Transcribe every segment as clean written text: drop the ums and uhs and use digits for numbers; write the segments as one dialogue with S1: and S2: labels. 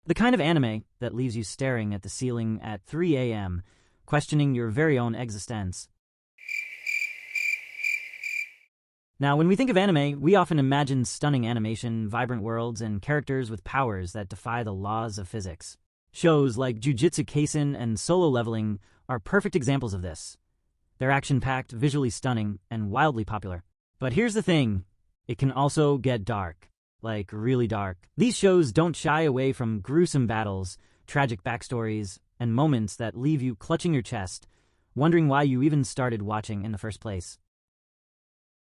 S1: The kind of anime that leaves you staring at the ceiling at 3 a.m., questioning your very own existence. Now, when we think of anime, we often imagine stunning animation, vibrant worlds, and characters with powers that defy the laws of physics. Shows like Jujutsu Kaisen and Solo Leveling are perfect examples of this. They're action-packed, visually stunning, and wildly popular. But here's the thing, it can also get dark. Like, really dark. These shows don't shy away from gruesome battles, tragic backstories, and moments that leave you clutching your chest, wondering why you even started watching in the first place.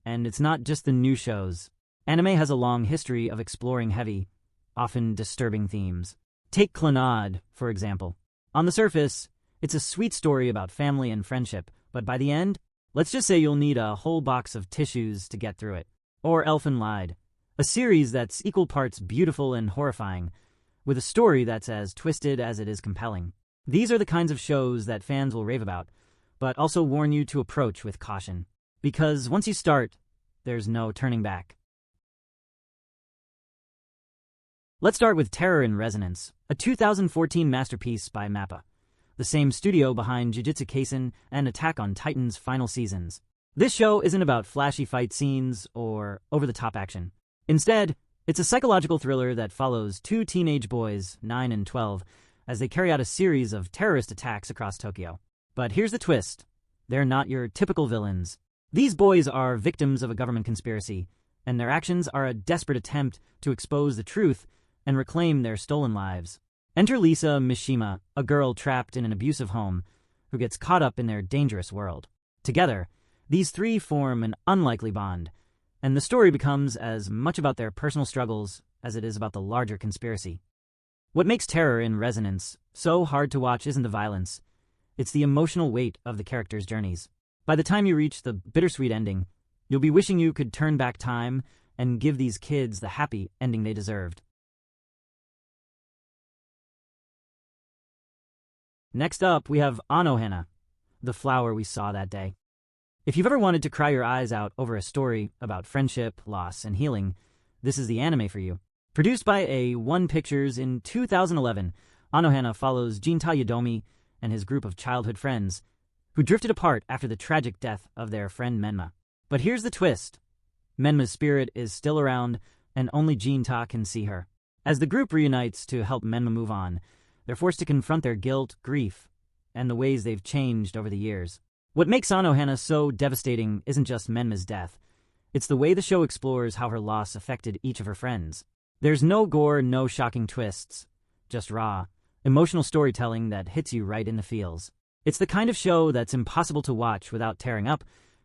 S1: And it's not just the new shows. Anime has a long history of exploring heavy, often disturbing themes. Take Clannad, for example. On the surface, it's a sweet story about family and friendship, but by the end, let's just say you'll need a whole box of tissues to get through it. Or Elfen Lied, a series that's equal parts beautiful and horrifying, with a story that's as twisted as it is compelling. These are the kinds of shows that fans will rave about, but also warn you to approach with caution. Because once you start, there's no turning back. Let's start with Terror in Resonance, a 2014 masterpiece by MAPPA, the same studio behind Jujutsu Kaisen and Attack on Titan's final seasons. This show isn't about flashy fight scenes or over-the-top action. Instead, it's a psychological thriller that follows two teenage boys, 9 and 12, as they carry out a series of terrorist attacks across Tokyo. But here's the twist. They're not your typical villains. These boys are victims of a government conspiracy, and their actions are a desperate attempt to expose the truth and reclaim their stolen lives. Enter Lisa Mishima, a girl trapped in an abusive home who gets caught up in their dangerous world. Together, these three form an unlikely bond, and the story becomes as much about their personal struggles as it is about the larger conspiracy. What makes Terror in Resonance so hard to watch isn't the violence, it's the emotional weight of the characters' journeys. By the time you reach the bittersweet ending, you'll be wishing you could turn back time and give these kids the happy ending they deserved. Next up, we have Anohana, the flower we saw that day. If you've ever wanted to cry your eyes out over a story about friendship, loss, and healing, this is the anime for you. Produced by A1 Pictures in 2011, Anohana follows Jinta Yodomi and his group of childhood friends, who drifted apart after the tragic death of their friend Menma. But here's the twist. Menma's spirit is still around, and only Jinta can see her. As the group reunites to help Menma move on, they're forced to confront their guilt, grief, and the ways they've changed over the years. What makes Anohana so devastating isn't just Menma's death. It's the way the show explores how her loss affected each of her friends. There's no gore, no shocking twists, just raw, emotional storytelling that hits you right in the feels. It's the kind of show that's impossible to watch without tearing up,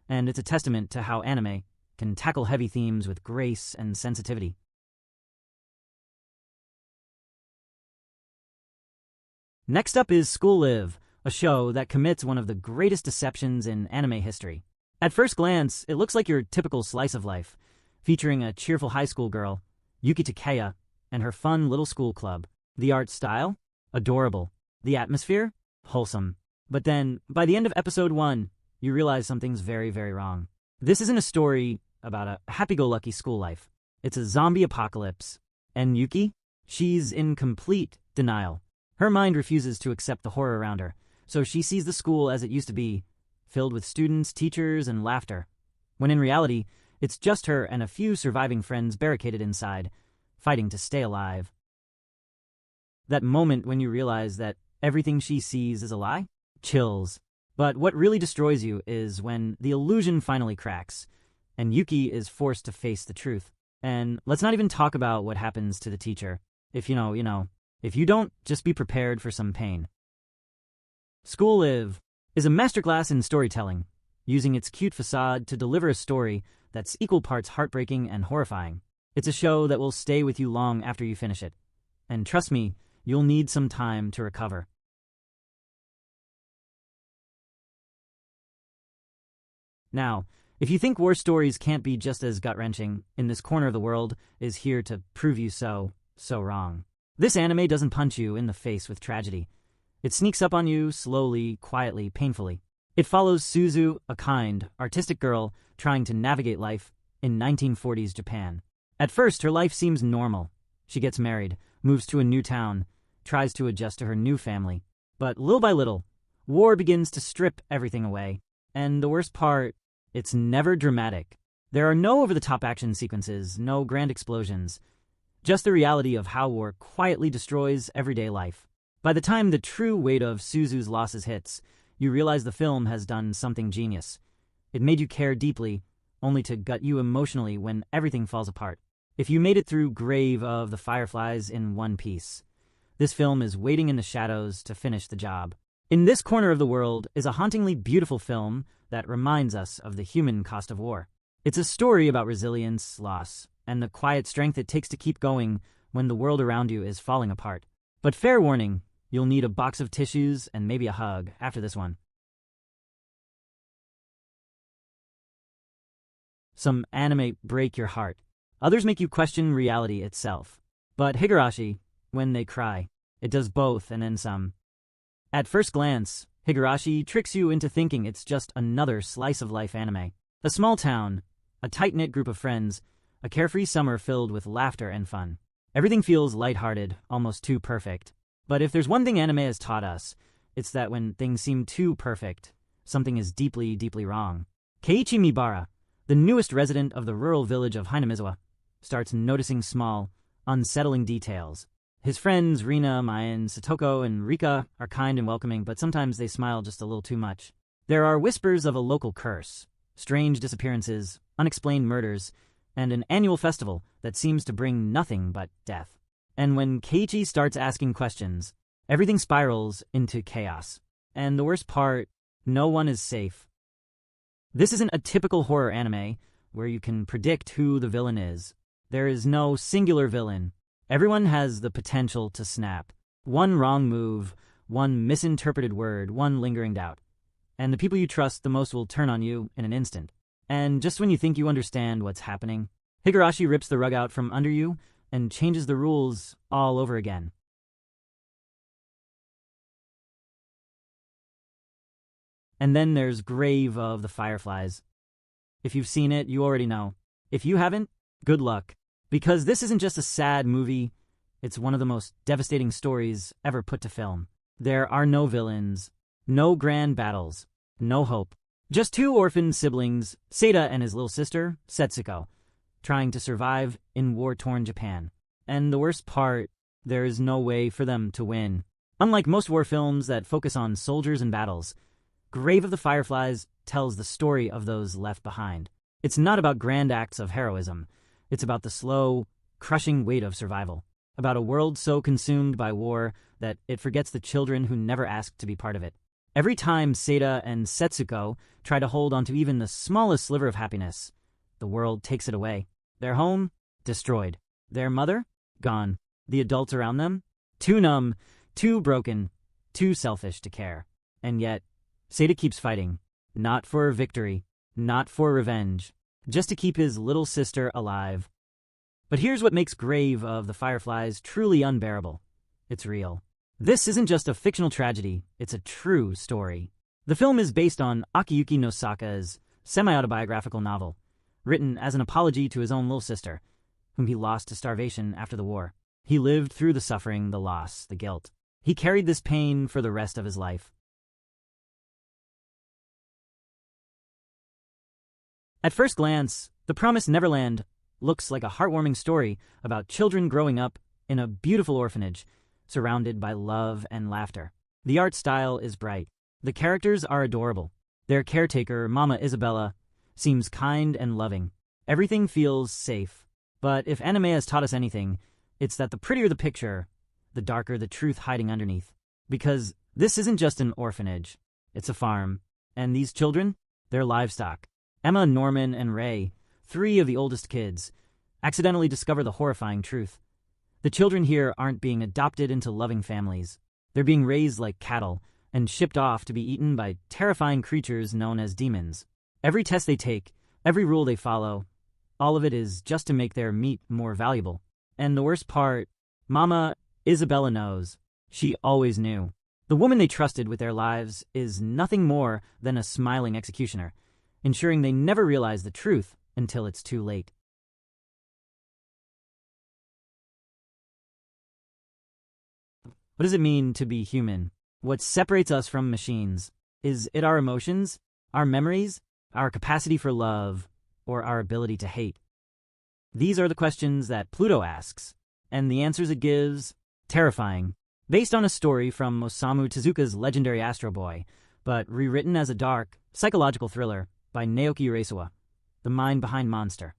S1: and it's a testament to how anime can tackle heavy themes with grace and sensitivity. Next up is School Live, a show that commits one of the greatest deceptions in anime history. At first glance, it looks like your typical slice of life, featuring a cheerful high school girl, Yuki Takeya, and her fun little school club. The art style? Adorable. The atmosphere? Wholesome. But then, by the end of episode 1, you realize something's very, very wrong. This isn't a story about a happy-go-lucky school life. It's a zombie apocalypse. And Yuki? She's in complete denial. Her mind refuses to accept the horror around her, so she sees the school as it used to be, filled with students, teachers, and laughter, when in reality, it's just her and a few surviving friends barricaded inside, fighting to stay alive. That moment when you realize that everything she sees is a lie? Chills. But what really destroys you is when the illusion finally cracks, and Yuki is forced to face the truth. And let's not even talk about what happens to the teacher. If you know. If you don't, just be prepared for some pain. School Live is a masterclass in storytelling, using its cute facade to deliver a story that's equal parts heartbreaking and horrifying. It's a show that will stay with you long after you finish it. And trust me, you'll need some time to recover. Now, if you think war stories can't be just as gut-wrenching, In This Corner of the World is here to prove you so wrong. This anime doesn't punch you in the face with tragedy. It sneaks up on you slowly, quietly, painfully. It follows Suzu, a kind, artistic girl trying to navigate life in 1940s Japan. At first, her life seems normal. She gets married, moves to a new town, tries to adjust to her new family. But little by little, war begins to strip everything away. And the worst part, it's never dramatic. There are no over-the-top action sequences, no grand explosions. Just the reality of how war quietly destroys everyday life. By the time the true weight of Suzu's losses hits, you realize the film has done something genius. It made you care deeply, only to gut you emotionally when everything falls apart. If you made it through Grave of the Fireflies in one piece, this film is waiting in the shadows to finish the job. In This Corner of the World is a hauntingly beautiful film that reminds us of the human cost of war. It's a story about resilience, loss, and the quiet strength it takes to keep going when the world around you is falling apart. But fair warning, you'll need a box of tissues and maybe a hug after this one. Some anime break your heart. Others make you question reality itself. But Higurashi, when they cry, it does both and then some. At first glance, Higurashi tricks you into thinking it's just another slice-of-life anime. A small town, a tight-knit group of friends, a carefree summer filled with laughter and fun. Everything feels lighthearted, almost too perfect. But if there's one thing anime has taught us, it's that when things seem too perfect, something is deeply, deeply wrong. Keiichi Mibara, the newest resident of the rural village of Hinamizawa, starts noticing small, unsettling details. His friends Rina, Mayan, Satoko, and Rika are kind and welcoming, but sometimes they smile just a little too much. There are whispers of a local curse, strange disappearances, unexplained murders, and an annual festival that seems to bring nothing but death. And when Keiichi starts asking questions, everything spirals into chaos. And the worst part, no one is safe. This isn't a typical horror anime where you can predict who the villain is. There is no singular villain. Everyone has the potential to snap. One wrong move, one misinterpreted word, one lingering doubt. And the people you trust the most will turn on you in an instant. And just when you think you understand what's happening, Higurashi rips the rug out from under you and changes the rules all over again. And then there's Grave of the Fireflies. If you've seen it, you already know. If you haven't, good luck. Because this isn't just a sad movie, it's one of the most devastating stories ever put to film. There are no villains, no grand battles, no hope. Just two orphan siblings, Seita and his little sister, Setsuko, trying to survive in war-torn Japan. And the worst part, there is no way for them to win. Unlike most war films that focus on soldiers and battles, Grave of the Fireflies tells the story of those left behind. It's not about grand acts of heroism. It's about the slow, crushing weight of survival. About a world so consumed by war that it forgets the children who never asked to be part of it. Every time Seita and Setsuko try to hold onto even the smallest sliver of happiness, the world takes it away. Their home, destroyed. Their mother, gone. The adults around them, too numb, too broken, too selfish to care. And yet, Seita keeps fighting. Not for victory, not for revenge, just to keep his little sister alive. But here's what makes Grave of the Fireflies truly unbearable. It's real. This isn't just a fictional tragedy, it's a true story. The film is based on Akiyuki Nosaka's semi-autobiographical novel, written as an apology to his own little sister, whom he lost to starvation after the war. He lived through the suffering, the loss, the guilt. He carried this pain for the rest of his life. At first glance, The Promised Neverland looks like a heartwarming story about children growing up in a beautiful orphanage, surrounded by love and laughter. The art style is bright. The characters are adorable. Their caretaker, Mama Isabella, seems kind and loving. Everything feels safe. But if anime has taught us anything, it's that the prettier the picture, the darker the truth hiding underneath. Because this isn't just an orphanage. It's a farm. And these children, they're livestock. Emma, Norman, and Ray, three of the oldest kids, accidentally discover the horrifying truth. The children here aren't being adopted into loving families. They're being raised like cattle and shipped off to be eaten by terrifying creatures known as demons. Every test they take, every rule they follow, all of it is just to make their meat more valuable. And the worst part, Mama Isabella knows. She always knew. The woman they trusted with their lives is nothing more than a smiling executioner, ensuring they never realize the truth until it's too late. What does it mean to be human? What separates us from machines? Is it our emotions, our memories, our capacity for love, or our ability to hate? These are the questions that Pluto asks, and the answers it gives, terrifying. Based on a story from Osamu Tezuka's legendary Astro Boy, but rewritten as a dark, psychological thriller by Naoki Urasawa, The Mind Behind Monster.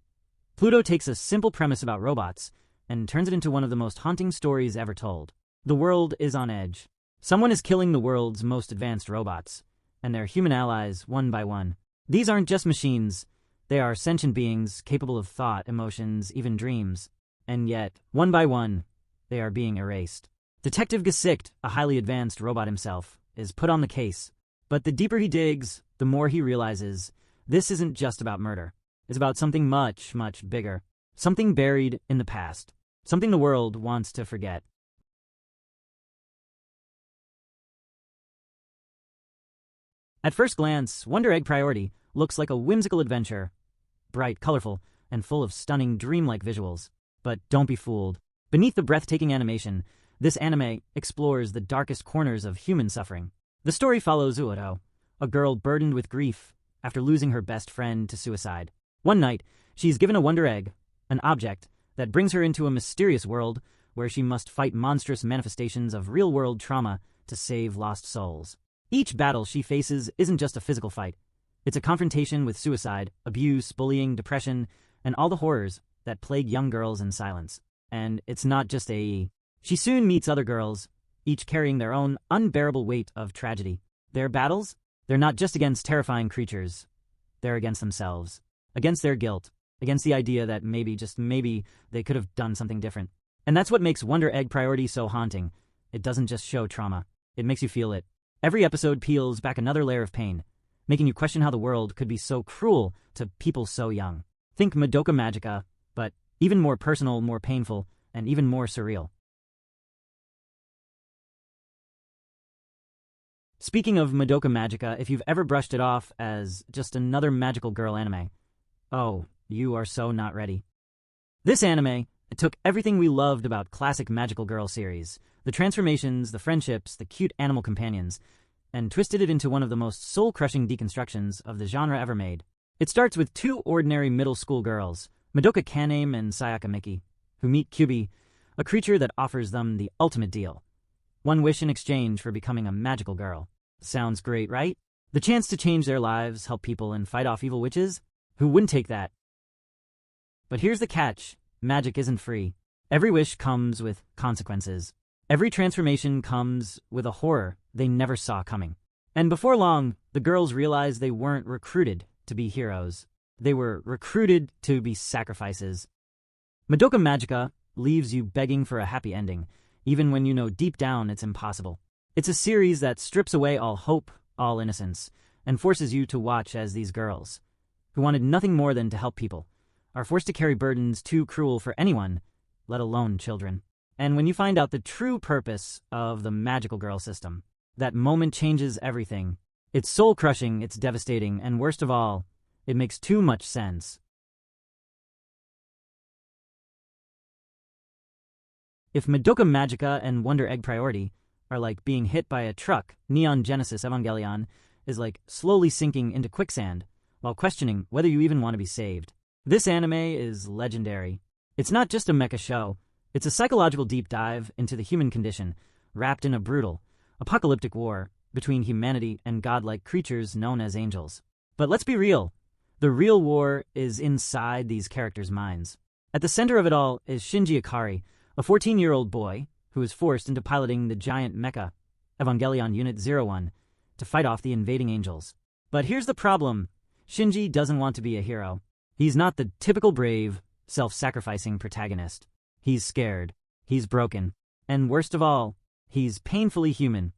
S1: Pluto takes a simple premise about robots and turns it into one of the most haunting stories ever told. The world is on edge. Someone is killing the world's most advanced robots, and their human allies one by one. These aren't just machines. They are sentient beings capable of thought, emotions, even dreams. And yet, one by one, they are being erased. Detective Gesicht, a highly advanced robot himself, is put on the case. But the deeper he digs, the more he realizes this isn't just about murder. It's about something much, much bigger. Something buried in the past. Something the world wants to forget. At first glance, Wonder Egg Priority looks like a whimsical adventure. Bright, colorful, and full of stunning, dreamlike visuals. But don't be fooled. Beneath the breathtaking animation, this anime explores the darkest corners of human suffering. The story follows Uoto, a girl burdened with grief after losing her best friend to suicide. One night, she's given a Wonder Egg, an object that brings her into a mysterious world where she must fight monstrous manifestations of real-world trauma to save lost souls. Each battle she faces isn't just a physical fight. It's a confrontation with suicide, abuse, bullying, depression, and all the horrors that plague young girls in silence. And it's not just AE. She soon meets other girls, each carrying their own unbearable weight of tragedy. Their battles? They're not just against terrifying creatures. They're against themselves. Against their guilt. Against the idea that maybe, just maybe, they could have done something different. And that's what makes Wonder Egg Priority so haunting. It doesn't just show trauma. It makes you feel it. Every episode peels back another layer of pain, making you question how the world could be so cruel to people so young. Think Madoka Magica, but even more personal, more painful, and even more surreal. Speaking of Madoka Magica, if you've ever brushed it off as just another magical girl anime, oh, you are so not ready. This anime took everything we loved about classic magical girl series, the transformations, the friendships, the cute animal companions, and twisted it into one of the most soul-crushing deconstructions of the genre ever made. It starts with two ordinary middle school girls, Madoka Kaname and Sayaka Miki, who meet Kyubi, a creature that offers them the ultimate deal. One wish in exchange for becoming a magical girl. Sounds great, right? The chance to change their lives, help people, and fight off evil witches? Who wouldn't take that? But here's the catch. Magic isn't free. Every wish comes with consequences. Every transformation comes with a horror they never saw coming. And before long, the girls realized they weren't recruited to be heroes. They were recruited to be sacrifices. Madoka Magica leaves you begging for a happy ending, even when you know deep down it's impossible. It's a series that strips away all hope, all innocence, and forces you to watch as these girls, who wanted nothing more than to help people, are forced to carry burdens too cruel for anyone, let alone children. And when you find out the true purpose of the magical girl system, that moment changes everything. It's soul-crushing, it's devastating, and worst of all, it makes too much sense. If Madoka Magica and Wonder Egg Priority are like being hit by a truck, Neon Genesis Evangelion is like slowly sinking into quicksand while questioning whether you even want to be saved. This anime is legendary. It's not just a mecha show. It's a psychological deep dive into the human condition, wrapped in a brutal, apocalyptic war between humanity and godlike creatures known as angels. But let's be real. The real war is inside these characters' minds. At the center of it all is Shinji Ikari, a 14-year-old boy who is forced into piloting the giant mecha, Evangelion Unit 01, to fight off the invading angels. But here's the problem. Shinji doesn't want to be a hero. He's not the typical brave, self-sacrificing protagonist. He's scared. He's broken. And worst of all, he's painfully human.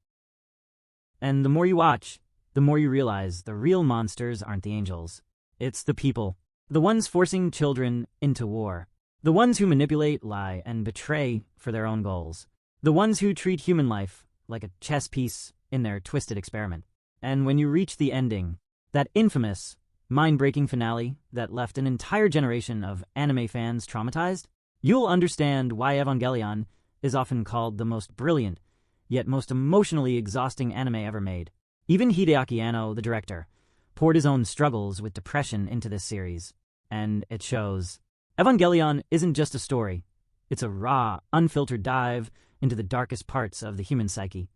S1: And the more you watch, the more you realize the real monsters aren't the angels. It's the people. The ones forcing children into war. The ones who manipulate, lie, and betray for their own goals. The ones who treat human life like a chess piece in their twisted experiment. And when you reach the ending, that infamous, mind-breaking finale that left an entire generation of anime fans traumatized, you'll understand why Evangelion is often called the most brilliant yet most emotionally exhausting anime ever made. Even Hideaki Anno, the director, poured his own struggles with depression into this series, and it shows. Evangelion isn't just a story. It's a raw, unfiltered dive into the darkest parts of the human psyche.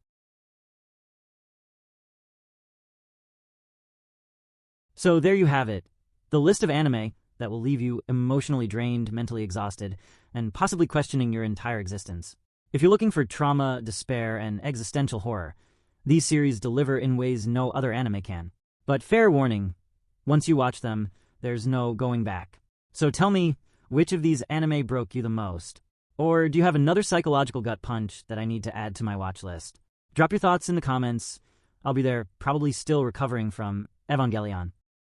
S1: So there you have it, the list of anime that will leave you emotionally drained, mentally exhausted, and possibly questioning your entire existence. If you're looking for trauma, despair, and existential horror, these series deliver in ways no other anime can. But fair warning, once you watch them, there's no going back. So tell me, which of these anime broke you the most? Or do you have another psychological gut punch that I need to add to my watch list? Drop your thoughts in the comments. I'll be there, probably still recovering from Evangelion.